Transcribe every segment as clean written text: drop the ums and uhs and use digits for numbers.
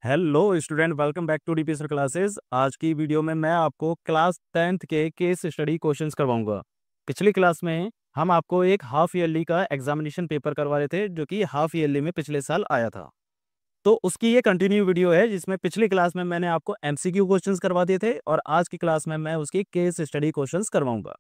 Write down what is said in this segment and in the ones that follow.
Hello student, welcome back to DP sir classes. आज की video में मैं आपको क्लास 10th के केस स्टडी क्वेश्चंस करवाऊंगा। पिछली क्लास में हम आपको एक हाफ ईयरली का एग्जामिनेशन पेपर करवा रहे थे जो कि हाफ ईयरली में पिछले साल आया था। तो उसकी ये कंटिन्यू वीडियो है जिसमें पिछली क्लास में मैंने आपको एमसीक्यू क्वेश्चंस करवा दिए थे और आज की क्लास में मैं उसकी केस स्टडी क्वेश्चंस करवाऊंगा।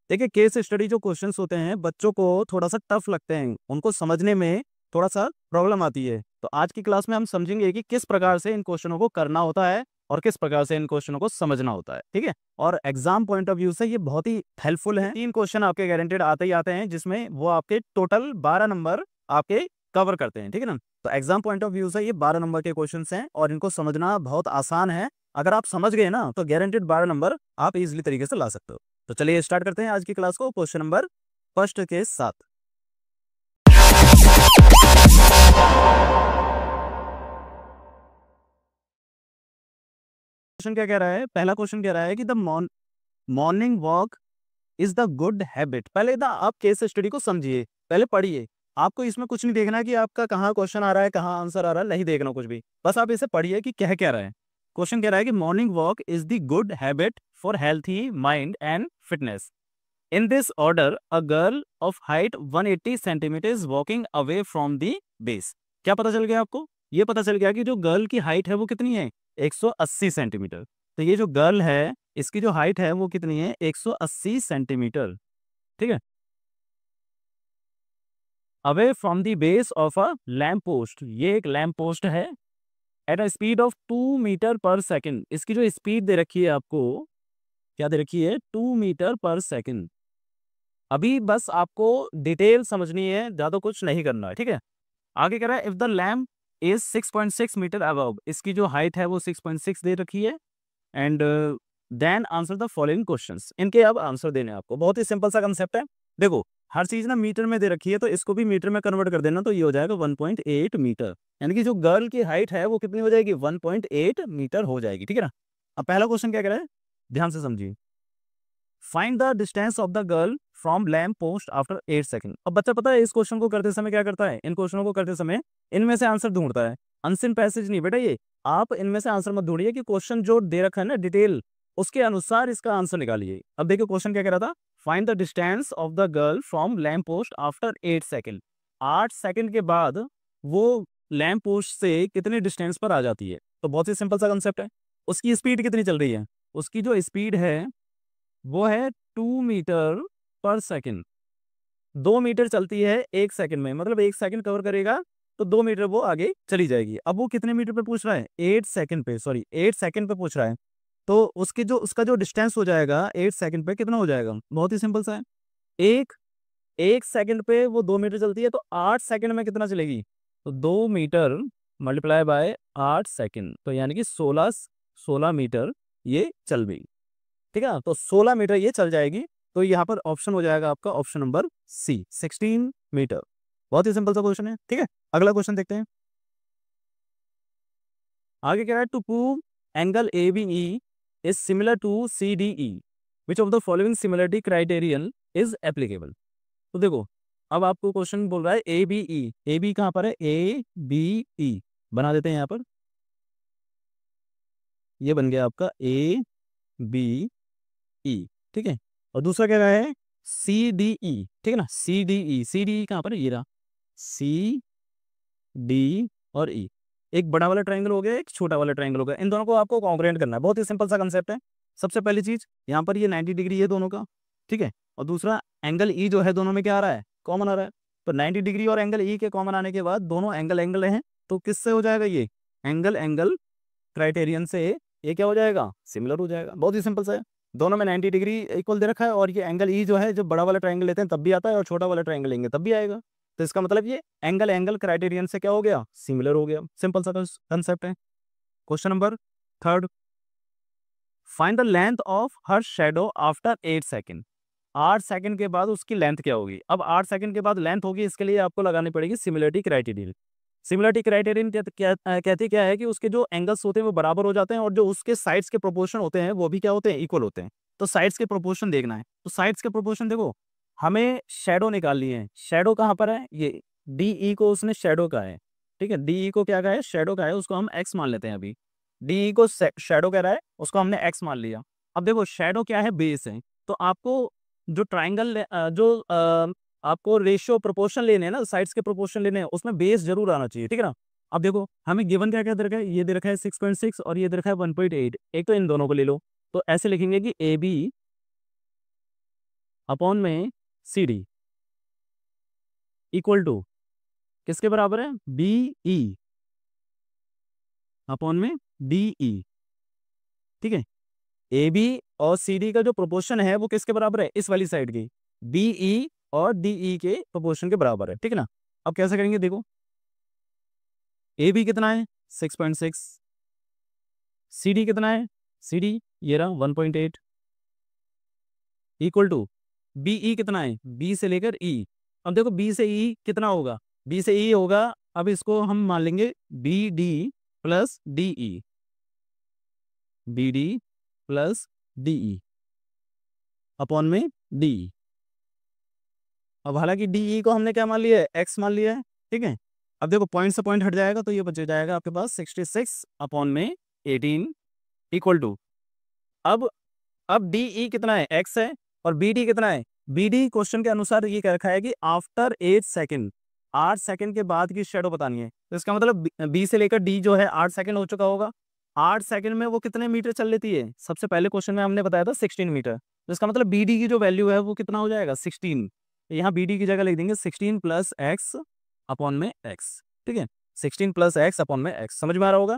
देखिए, केस स्टडी जो क्वेश्चंस होते हैं बच्चों को थोड़ा सा टफ लगते हैं, उनको समझने में थोड़ा सा प्रॉब्लम आती है। तो आज की क्लास में हम समझेंगे कि किस प्रकार से इन क्वेश्चनों को करना होता है और किस प्रकार से इन क्वेश्चनों को समझना होता है। ठीक है, और एग्जाम पॉइंट ऑफ व्यू से ये बहुत ही हेल्पफुल है। 3 क्वेश्चन आपके गारंटेड आते ही आते हैं जिसमें वो आपके टोटल 12 नंबर आपके कवर करते हैं। ठीक है ना, तो एग्जाम पॉइंट ऑफ व्यू से ये 12 नंबर के क्वेश्चन हैं और इनको समझना बहुत आसान है। अगर आप समझ गए ना तो गारंटेड 12 नंबर आप इजिली तरीके से ला सकते हो। तो चलिए स्टार्ट करते हैं आज की क्लास को क्वेश्चन नंबर फर्स्ट के साथ। क्वेश्चन क्या कह रहा है? पहला क्वेश्चन कह रहा है कि the morning walk is the good habit. पहले ना आप केस स्टडी को समझिए, पहले पढ़िए। आपको इसमें कुछ नहीं देखना कि आपका कहाँ क्वेश्चन आ रहा है, कहाँ आंसर आ रहा है, नहीं देखना कुछ भी। बस आप इसे पढ़िए कि क्या रहा है। क्वेश्चन कह रहा है कि morning walk is the good habit for healthy mind and fitness. In this order, a girl of height 180 centimeters is walking away from the base। क्या पता चल गया आपको? ये पता चल गया कि जो गर्ल की हाइट है वो कितनी है? 180 सेंटीमीटर। तो ये जो गर्ल है इसकी जो हाइट है वो कितनी है? 180 सेंटीमीटर। ठीक है, away from the base of a lamp post. ये एक लैम्प पोस्ट है। At a speed of 2 metre per second. इसकी जो स्पीड दे रखी है आपको, क्या दे रखी है? 2 मीटर पर सेकेंड। अभी बस आपको डिटेल समझनी है, ज्यादा कुछ नहीं करना है। ठीक है, आगे कह रहा है if the lamp is 6.6 metre above. इसकी जो हाइट है वो 6.6 दे रखी है। And then answer the following questions. इनके अब आंसर देने हैं आपको। बहुत ही सिंपल सा कंसेप्ट है। देखो, हर चीज ना मीटर में दे रखी है तो इसको भी मीटर में कन्वर्ट कर देना, तो ये हो जाएगा 1.8 मीटर। यानी कि जो गर्ल की हाइट है वो कितनी हो जाएगी? 1.8 मीटर हो जाएगी। ठीक है ना। अब पहला क्वेश्चन क्या कह रहा है, ध्यान से समझिए। Find the distance of the girl from lamp post after 8 second. अब बच्चा पता है इस क्वेश्चन को करते समय क्या करता है? इन क्वेश्चनों को करते समय इनमें से आंसर ढूंढता है। अनसीन पैसेज नहीं बेटा, ये आप इनमें से आंसर मत ढूंढिए कि क्वेश्चन जो दे रखा है ना डिटेल, उसके अनुसार इसका आंसर निकालिए। अब देखिए क्वेश्चन क्या कह रहा था, find the distance of the girl from lamp post after 8 second. 8 second के बाद वो लैम्प पोस्ट से कितने डिस्टेंस पर आ जाती है? तो बहुत ही सिंपल सा कंसेप्ट है। उसकी स्पीड कितनी चल रही है? उसकी जो स्पीड है वो है 2 मीटर पर सेकंड। 2 मीटर चलती है 1 सेकंड में, मतलब 1 सेकंड कवर करेगा तो 2 मीटर वो आगे चली जाएगी। अब वो कितने मीटर पे पूछ रहा है? 8 सेकंड पे, सॉरी 8 सेकंड पे पूछ रहा है। तो उसका जो डिस्टेंस हो जाएगा 8 सेकंड पे कितना हो जाएगा? बहुत ही सिंपल सा है। एक एक सेकंड पे वो 2 मीटर चलती है तो 8 सेकंड में कितना चलेगी? तो 2 मीटर मल्टीप्लाई बाय 8 सेकंड, तो यानी कि 16 मीटर ये चल गई। ठीक है, तो 16 मीटर ये चल जाएगी। तो यहाँ पर ऑप्शन हो जाएगा आपका ऑप्शन नंबर सी, 16 मीटर। बहुत ही सिंपल सा क्वेश्चन है। ठीक है, अगला क्वेश्चन देखते हैं। आगे कह रहा है to prove angle A B E is similar to C D E, which of the following similarity criterion is applicable. तो देखो, अब आपको क्वेश्चन बोल रहा है ए बी ई। ए बी कहाँ पर है? ए बी ई बना देते हैं यहाँ पर। ये बन गया आपका ए बी ई। ठीक है, और दूसरा क्या रहा है? C D E. ठीक है ना, सी डी ई। सी डी ई कहाँ पर है? ये रहा, सी डी और ई। एक बड़ा वाला ट्रायंगल हो गया, एक छोटा वाला ट्रायंगल हो गया। इन दोनों को आपको कॉन्ग्रुएंट करना है। बहुत ही सिंपल सा कंसेप्ट है। सबसे पहली चीज, यहाँ पर ये 90 डिग्री है दोनों का। ठीक है, और दूसरा एंगल ई जो है दोनों में क्या आ रहा है? कॉमन आ रहा है। तो 90 डिग्री और एंगल ई के कॉमन आने के बाद दोनों एंगल एंगल हैं, तो किससे हो जाएगा? ये एंगल एंगल क्राइटेरियन से ये क्या हो जाएगा? सिमिलर हो जाएगा। बहुत ही सिंपल सा है। दोनों में 90 डिग्री इक्वल दे रखा है और ये एंगल ई जो है जब बड़ा वाला ट्रायंगल लेते हैं तब भी आता है और छोटा वाला ट्रायंगल लेंगे तब भी आएगा। तो इसका मतलब ये एंगल एंगल क्राइटेरियन से क्या हो गया? सिमिलर हो गया। सिंपल सा कंसेप्ट है। Question number third, find the length of her shadow after 8 second. 8 second के बाद उसकी लेंथ क्या होगी? अब 8 सेकंड के बाद लेंथ होगी, इसके लिए आपको लगानी पड़ेगी सिमिलरिटी क्राइटेरियन। सिमिलरिटी क्राइटेरियन कहती क्या है कि उसके जो एंगल्स होते हैं वो बराबर हो जाते हैं और जो उसके साइड्स के प्रोपोर्शन होते हैं वो भी क्या होते हैं? इक्वल होते हैं। तो साइड्स के प्रोपोर्शन देखना है। तो साइड्स के प्रोपोर्शन देखो, हमें शेडो निकालनी है। शेडो कहाँ पर है? ये डी ई को उसने शेडो का है। ठीक है, डीई को क्या कहा है, शेडो का है, उसको हम एक्स मान लेते हैं अभी। डीई को शेडो कह रहा है, उसको हमने एक्स मान लिया। अब देखो शेडो क्या है, बेस है, तो आपको जो ट्राइंगल आपको रेशियो प्रोपोर्शन लेने हैं ना, साइड्स के प्रोपोर्शन लेने हैं, उसमें बेस जरूर आना चाहिए, ठीक है ना। अब देखो हमें गिवन क्या क्या दे रखा है, ये दे रखा है 6.6 और ये दे रखा है 1.8, एक तो इन दोनों को ले लो, तो ऐसे लिखेंगे कि ए बी अपॉन में सी डी इक्वल टू किसके बराबर है, बी ई अपॉन में डी ई, ठीक है। ए बी और सी डी का जो प्रोपोर्शन है वो किसके बराबर है, इस वाली साइड की, बी ई और डी ई के प्रोपोर्शन के बराबर है, ठीक है ना। अब कैसे करेंगे, देखो ए बी कितना है 6.6, सी डी कितना है, सी डी ये रहा 1.8 इक्वल टू बी ई कितना है, बी से लेकर ई। अब देखो बी से ई कितना होगा, बी से ई होगा, अब इसको हम मान लेंगे B D plus D E, B D plus D E upon में डी ई। अब हालांकि डी ई को हमने क्या मान लिया है, एक्स मान लिया है, ठीक है। अब देखो पॉइंट से पॉइंट हट जाएगा तो ये बच जाएगा आपके पास 66 अपॉन में 18 इक्वल टू, अब डी ई कितना है, एक्स है, और बी डी कितना है, बी डी क्वेश्चन के अनुसार ये कह रखा है कि आफ्टर 8 सेकंड, 8 सेकंड के बाद की शेडो बतानी है, तो इसका मतलब बी से लेकर डी जो है 8 सेकंड हो चुका होगा। 8 सेकंड में वो कितने मीटर चल लेती है, सबसे पहले क्वेश्चन में हमने बताया था 16 मीटर, तो इसका मतलब बी डी की जो वैल्यू है वो कितना हो जाएगा 16, यहाँ बी डी की जगह लिख देंगे 16 प्लस एक्स अपॉन में एक्स, ठीक है, 16 प्लस एक्स अपॉन में एक्स, समझ में आ रहा होगा।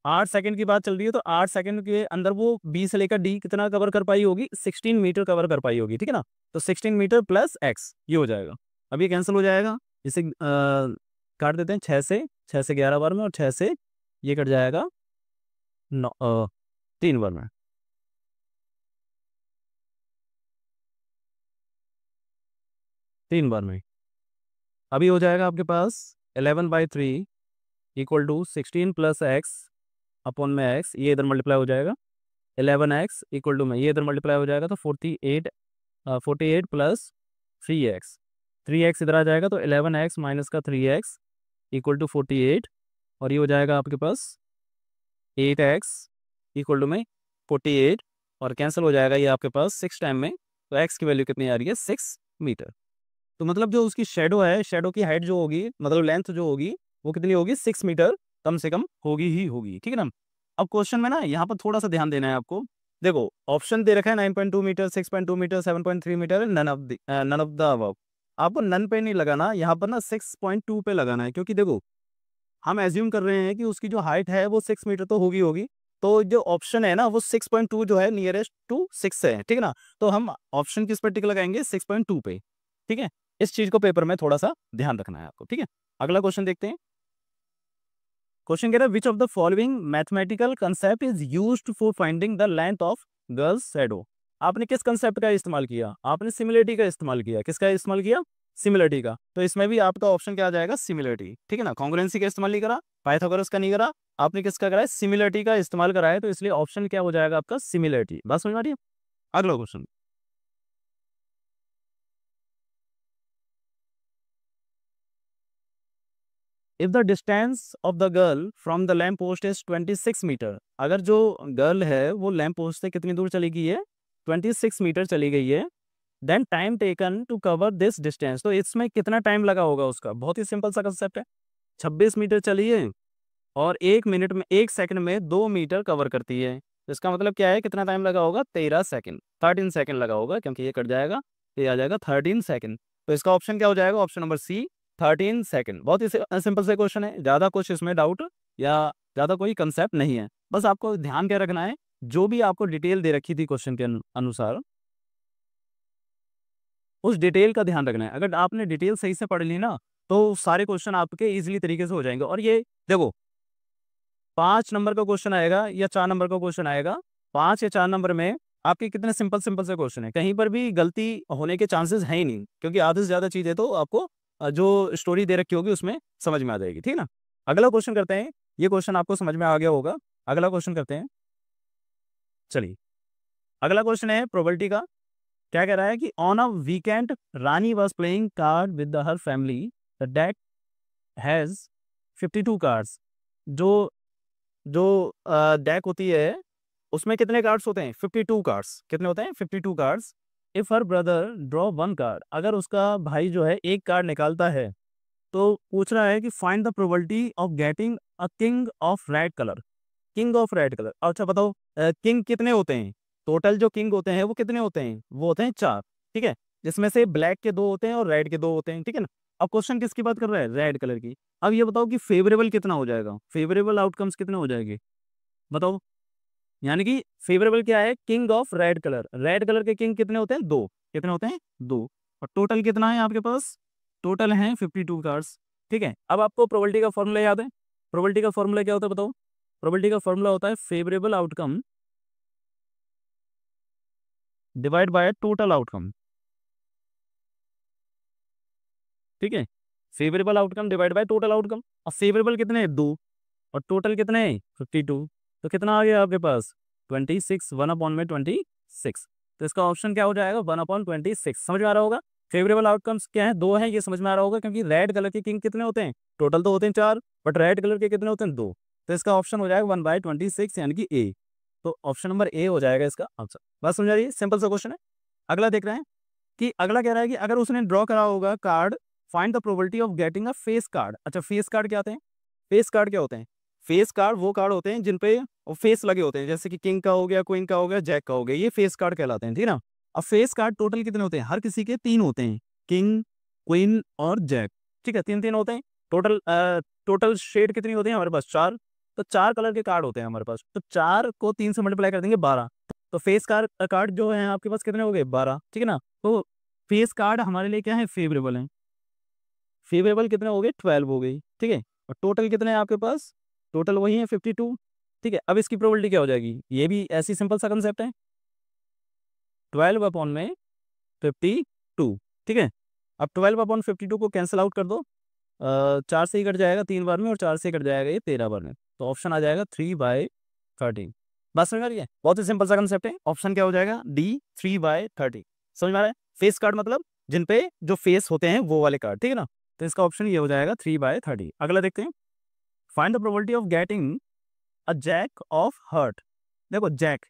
8 सेकंड की बात चल रही है, तो 8 सेकंड के अंदर वो बी से लेकर डी कितना कवर कर पाई होगी, 16 मीटर कवर कर पाई होगी, ठीक है ना। तो 16 मीटर प्लस एक्स ये हो जाएगा, अब ये कैंसिल हो जाएगा, इसे काट देते हैं 6 से 11 बार में, और 6 से ये कट जाएगा 3 बार में, तीन बार में। अभी हो जाएगा आपके पास 11/3 equal to 16 plus x upon में एक्स, ये इधर मल्टीप्लाई हो जाएगा, 11x इक्वल टू में ये इधर मल्टीप्लाई हो जाएगा, तो 48 प्लस 3x, 3x इधर आ जाएगा, तो 11x माइनस का 3x इक्वल टू 48, और ये हो जाएगा आपके पास 8x इक्वल टू में 48, और कैंसिल हो जाएगा ये आपके पास 6 टाइम में, तो x की वैल्यू कितनी आ रही है 6 मीटर। तो मतलब जो उसकी शेडो है, शेडो की हाइट जो होगी, मतलब लेंथ जो होगी वो कितनी होगी 6 मीटर कम से कम होगी ही होगी, ठीक है ना। अब क्वेश्चन में ना यहाँ पर थोड़ा सा ध्यान देना है आपको, देखो ऑप्शन दे रखा है 9.2 metre, 6.2 metre, 7.3 metre, none of the above. आपको नन पे नहीं लगाना, यहाँ पर ना 6.2 पे लगाना है, क्योंकि देखो हम एज्यूम कर रहे हैं कि उसकी जो हाइट है वो 6 मीटर तो होगी होगी, तो जो ऑप्शन है ना वो 6.2 जो है नियरेस्ट टू 6 है, ठीक है ना। तो हम ऑप्शन किस पर टिक लगाएंगे, 6.2 पे, ठीक है। इस चीज को पेपर में थोड़ा सा ध्यान रखना है आपको, ठीक है। अगला क्वेश्चन देखते हैं। क्वेश्चन कह रहा है विच of the following mathematical concept is used for finding the length of girls shadow. आपने किस कंसेप्ट का इस्तेमाल किया, आपने सिमिलरिटी का इस्तेमाल किया, किसका इस्तेमाल किया, सिमिलरिटी का। तो इसमें भी आपका ऑप्शन क्या आ जाएगा, सिमिलरिटी, ठीक है ना। कॉन्ग्रुएंसी का इस्तेमाल नहीं करा, पाइथागोरस का नहीं करा, आपने किसका करा है, सिमिलरिटी का इस्तेमाल करा है, तो इसलिए ऑप्शन क्या हो जाएगा आपका, सिमिलरिटी। बात समझ में आ रही है। अगला question, if the distance of the girl from the lamp post is 26 metre, अगर जो गर्ल है वो लैम्प पोस्ट से कितनी दूर चली गई है, 26 मीटर चली गई है, then time taken to cover this distance, तो इसमें कितना टाइम लगा होगा उसका। बहुत ही सिंपल सा कंसेप्ट है, 26 मीटर चली है और 1 मिनट में 1 सेकंड में 2 मीटर कवर करती है, तो इसका मतलब क्या है, कितना टाइम लगा होगा, 13 सेकंड, 13 सेकंड लगा होगा, क्योंकि ये कट जाएगा, ये आ जाएगा 13 सेकंड। तो इसका ऑप्शन क्या हो जाएगा, ऑप्शन नंबर सी 13 सेकंड। बहुत ही सिंपल से क्वेश्चन है, ज़्यादा कुछ इसमें डाउट या ज़्यादा कोई कंसेप्ट नहीं है, बस आपको ध्यान क्या रखना है, जो भी आपको डिटेल दे रखी थी क्वेश्चन के अनुसार उस डिटेल का ध्यान रखना है। अगर आपने डिटेल सही से पढ़ ली ना तो सारे क्वेश्चन आपके इजीली तरीके से हो जाएंगे। और ये देखो 5 नंबर का क्वेश्चन आएगा या 4 नंबर का क्वेश्चन आएगा, 5 या 4 नंबर में आपके कितने सिंपल सिंपल से क्वेश्चन है, कहीं पर भी गलती होने के चांसेस है ही नहीं, क्योंकि आधे से ज्यादा चीजें तो आपको जो स्टोरी दे रखी होगी उसमें समझ में आ जाएगी, ठीक है ना। अगला क्वेश्चन करते हैं, ये क्वेश्चन आपको समझ में आ गया होगा। अगला क्वेश्चन करते हैं, चलिए अगला क्वेश्चन है प्रोबेबिलिटी का। क्या कह रहा है कि on a weekend Rani was playing card with her family, the deck has 52 cards. जो जो डेक होती है उसमें कितने कार्ड्स होते हैं? 52 कार्ड्स। कितने होते हैं? 52 cards. If her brother draw one card, अगर उसका भाई जो है एक कार्ड निकालता है तो पूछ रहा है कि find the probability of getting a king of red colour. King of red colour. अच्छा बताओ, किंग कितने होते हैं? टोटल जो किंग होते हैं वो कितने होते हैं? वो होते हैं 4। ठीक है, जिसमें से ब्लैक के 2 होते हैं और रेड के 2 होते हैं। ठीक है ना। अब क्वेश्चन किसकी बात कर रहा है? रेड कलर की। अब ये बताओ कि फेवरेबल कितना हो जाएगा? फेवरेबल आउटकम्स कितने हो जाएंगे बताओ? यानी कि फेवरेबल क्या है? King of red colour. Red colour के किंग कितने होते हैं? 2। कितने होते हैं? 2। और टोटल कितना है आपके पास? टोटल है 52 कार्ड्स। ठीक है, अब आपको प्रोबेबिलिटी का फॉर्मूला याद है? प्रोबेबिलिटी का फॉर्मूला क्या होता है बताओ? प्रोबेबिलिटी का फॉर्मूला होता है favourable outcome divide by total outcome. ठीक है, favourable outcome divide by total outcome. और फेवरेबल कितने हैं? 2। और टोटल कितने हैं? 52। तो कितना आ गया आपके पास? 26। 1/26। तो इसका ऑप्शन क्या हो जाएगा? 1/26। समझ में आ रहा होगा? फेवरेबल आउटकम्स क्या है? 2 है, ये समझ में आ रहा होगा, क्योंकि रेड कलर के किंग कितने होते हैं? टोटल तो होते हैं 4, बट रेड कलर के कितने होते हैं? 2। तो इसका ऑप्शन हो जाएगा 1/26 यानी कि ए। तो ऑप्शन नंबर ए हो जाएगा इसका आंसर। बात समझ आ रही है? सिंपल सा क्वेश्चन है। अगला देख रहे हैं कि अगला कह रहा है कि अगर उसने ड्रॉ करा होगा card, find the probability of getting a face card. अच्छा, फेस कार्ड क्या होते हैं? फेस कार्ड क्या होते हैं? फेस कार्ड वो कार्ड होते हैं जिन पे फेस लगे होते हैं, जैसे कि किंग का हो गया, क्वीन का हो गया, जैक का हो गया, ये फेस कार्ड कहलाते हैं। ठीक है ना। अब फेस कार्ड टोटल कितने होते हैं? हर किसी के 3 होते हैं, किंग, क्वीन और जैक। ठीक है, 3-3 होते हैं टोटल। टोटल शेड कितनी होती है हमारे पास? 4। तो 4 कलर के कार्ड होते हैं हमारे पास। तो 4 को 3 से मल्टीप्लाई कर देंगे 12। तो फेस कार्ड कार्ड जो है आपके पास कितने हो गए? 12। ठीक है ना। तो फेस कार्ड हमारे लिए क्या है? फेवरेबल है। फेवरेबल कितने हो गए? 12 हो गई। ठीक है, और टोटल कितने हैं आपके पास? टोटल वही है 52। ठीक है, अब इसकी प्रोबेबिलिटी क्या हो जाएगी? ये भी ऐसी सिंपल सा कंसेप्ट है, 12/52। ठीक है, अब 12/52 को कैंसिल आउट कर दो। 4 से ही कट जाएगा 3 बार में, और 4 से कट जाएगा ये 13 बार में। तो ऑप्शन आ जाएगा 3/13। बात समझ आ रही है? बहुत ही सिंपल सा कंसेप्ट है। ऑप्शन क्या हो जाएगा? डी, 3/30। समझ में आ रहा है? फेस कार्ड मतलब जिन पे जो फेस होते हैं वो वाले कार्ड। ठीक है ना। तो इसका ऑप्शन ये हो जाएगा 3/30। अगला देखते हैं, find the probability of getting a jack of heart. देखो जैक,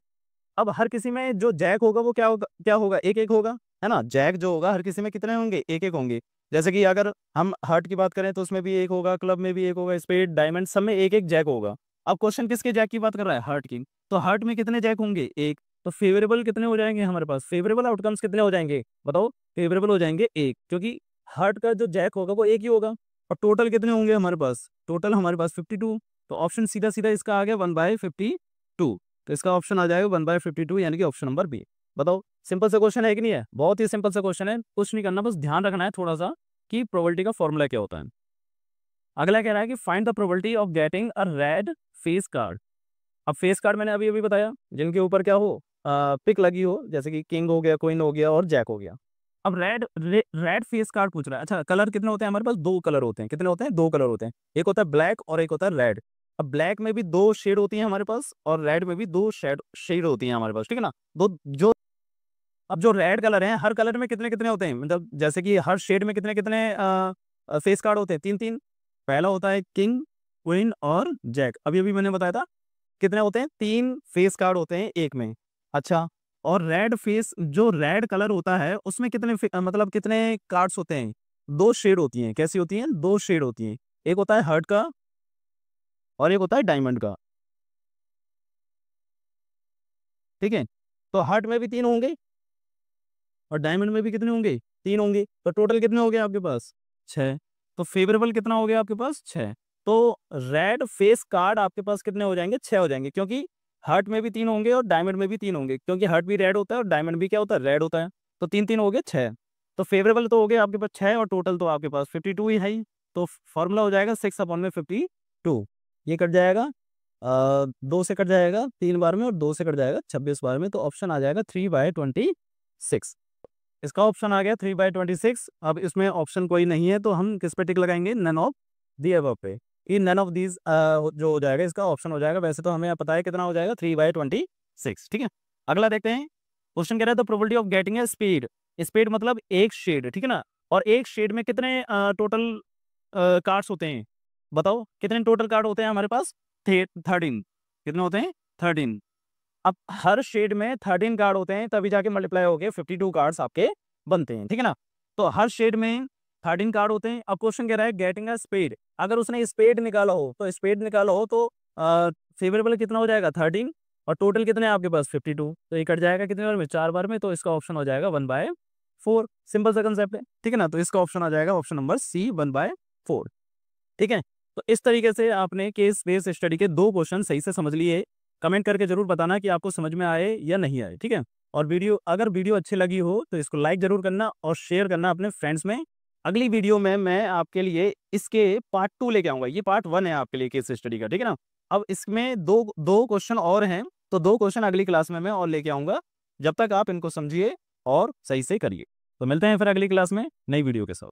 अब हर किसी में जो जैक होगा वो क्या होगा? क्या होगा? एक एक होगा, है ना। जैक जो होगा हर किसी में कितने होंगे? एक एक होंगे। जैसे कि अगर हम हार्ट की बात करें तो उसमें भी एक होगा, क्लब में भी एक होगा, स्पेड, डायमंड, सब में एक एक जैक होगा। अब क्वेश्चन किसके जैक की बात कर रहा है? हार्ट की। तो हार्ट में कितने जैक होंगे? एक। तो फेवरेबल कितने हो जाएंगे हमारे पास? फेवरेबल आउटकम्स कितने हो जाएंगे बताओ? फेवरेबल हो जाएंगे एक, क्योंकि हार्ट का जो जैक होगा वो एक ही होगा। और टोटल कितने होंगे हमारे पास? टोटल हमारे पास 52। तो ऑप्शन सीधा सीधा इसका आ गया 1/52। तो इसका ऑप्शन आ जाएगा 1/52 यानी कि ऑप्शन नंबर बी। बताओ, सिंपल सा क्वेश्चन है कि नहीं है? बहुत ही सिंपल सा क्वेश्चन है, कुछ नहीं करना, बस ध्यान रखना है थोड़ा सा कि प्रोबेबिलिटी का फॉर्मूला क्या होता है। अगला कह रहा है कि find the probability of getting a red face card. अब फेस कार्ड मैंने अभी अभी बताया, जिनके ऊपर क्या हो? पिक लगी हो, जैसे कि किंग हो गया, क्वीन हो गया और जैक हो गया। अब रेड फेस कार्ड पूछ रहा है। अच्छा, कलर कितने होते हैं हमारे पास? 2 कलर होते हैं। कितने होते हैं? 2 कलर होते हैं। एक होता है ब्लैक और एक होता है रेड। अब ब्लैक में भी 2 शेड होती हैं हमारे पास, और रेड में भी 2 शेड होती हैं हमारे पास। ठीक है ना। दो जो अब जो रेड कलर है, हर कलर में कितने कितने होते हैं? मतलब जैसे कि हर शेड में कितने कितने फेस कार्ड होते हैं? 3-3। पहला होता है किंग, क्वीन और जैक। अभी अभी मैंने बताया था कितने होते हैं? 3 फेस कार्ड होते हैं एक में। अच्छा, और रेड फेस जो रेड कलर होता है उसमें कितने मतलब कितने कार्ड्स होते हैं? 2 शेड होती हैं। कैसी होती हैं? 2 शेड होती हैं। एक होता है हर्ट का और एक होता है डायमंड का। ठीक है, तो हर्ट में भी 3 होंगे और डायमंड में भी कितने होंगे? 3 होंगे। तो टोटल कितने हो गए आपके पास? 6। तो फेवरेबल कितना हो गया आपके पास? 6। तो रेड फेस कार्ड आपके पास कितने हो जाएंगे? 6 हो जाएंगे, क्योंकि हार्ट में भी 3 होंगे और डायमंड में भी 3 होंगे, क्योंकि हार्ट भी रेड होता है और डायमंड भी क्या होता है? रेड होता है। तो 3-3 हो गए 6। तो फेवरेबल तो हो गए आपके पास 6, और टोटल तो आपके पास 52 ही है ही। तो फॉर्मूला हो जाएगा 6/52। ये कट जाएगा 2 से कट जाएगा 3 बार में, और 2 से कट जाएगा 26 बार में। तो ऑप्शन आ जाएगा 3/26। इसका ऑप्शन आ गया 3/26। अब इसमें ऑप्शन कोई नहीं है तो हम किस पे टिक लगाएंगे? नन ऑफ दी अबव पे। ये नन ऑफ दीज जो हो जाएगा इसका ऑप्शन हो जाएगा। वैसे तो हमें पता है कितना हो जाएगा, 3/26। ठीक है, अगला देखते हैं। क्वेश्चन कह रहा है the probability of getting a speed. Speed मतलब एक शेड। ठीक है ना। और एक शेड में कितने टोटल कार्ड्स होते हैं? बताओ कितने टोटल कार्ड होते हैं हमारे पास? 13। कितने होते हैं? 13। अब हर शेड में 13 कार्ड होते हैं, तभी जाके मल्टीप्लाई हो गए 52 कार्ड्स आपके बनते हैं, ठीक है ना। तो हर शेड में 13 कार्ड होते हैं। अब क्वेश्चन कह रहा है गेटिंग अ स्पेड, अगर उसने स्पेड निकाला हो तो स्पेड निकाला हो तो फेवरेबल कितना हो जाएगा? 13। और टोटल कितने हैं आपके पास? 52। तो ये कट जाएगा कितने बार में? 4 बार में। तो इसका ऑप्शन हो जाएगा 1/4। सिंपल सा कंसेप्ट है, ठीक है ना। तो इसका ऑप्शन आ जाएगा ऑप्शन नंबर सी, 1/4। ठीक है। तो इस तरीके से आपने केस बेस्ड स्टडी के 2 क्वेश्चन सही से समझ लिए। कमेंट करके जरूर बताना कि आपको समझ में आए या नहीं आए, ठीक है। और अगर वीडियो अच्छी लगी हो तो इसको लाइक जरूर करना और शेयर करना अपने फ्रेंड्स में। अगली वीडियो में मैं आपके लिए इसके पार्ट 2 लेके आऊंगा। ये पार्ट 1 है आपके लिए केस स्टडी का, ठीक है ना। अब इसमें दो दो क्वेश्चन और हैं, तो 2 क्वेश्चन अगली क्लास में मैं और लेके आऊंगा। जब तक आप इनको समझिए और सही से करिए। तो मिलते हैं फिर अगली क्लास में नई वीडियो के साथ।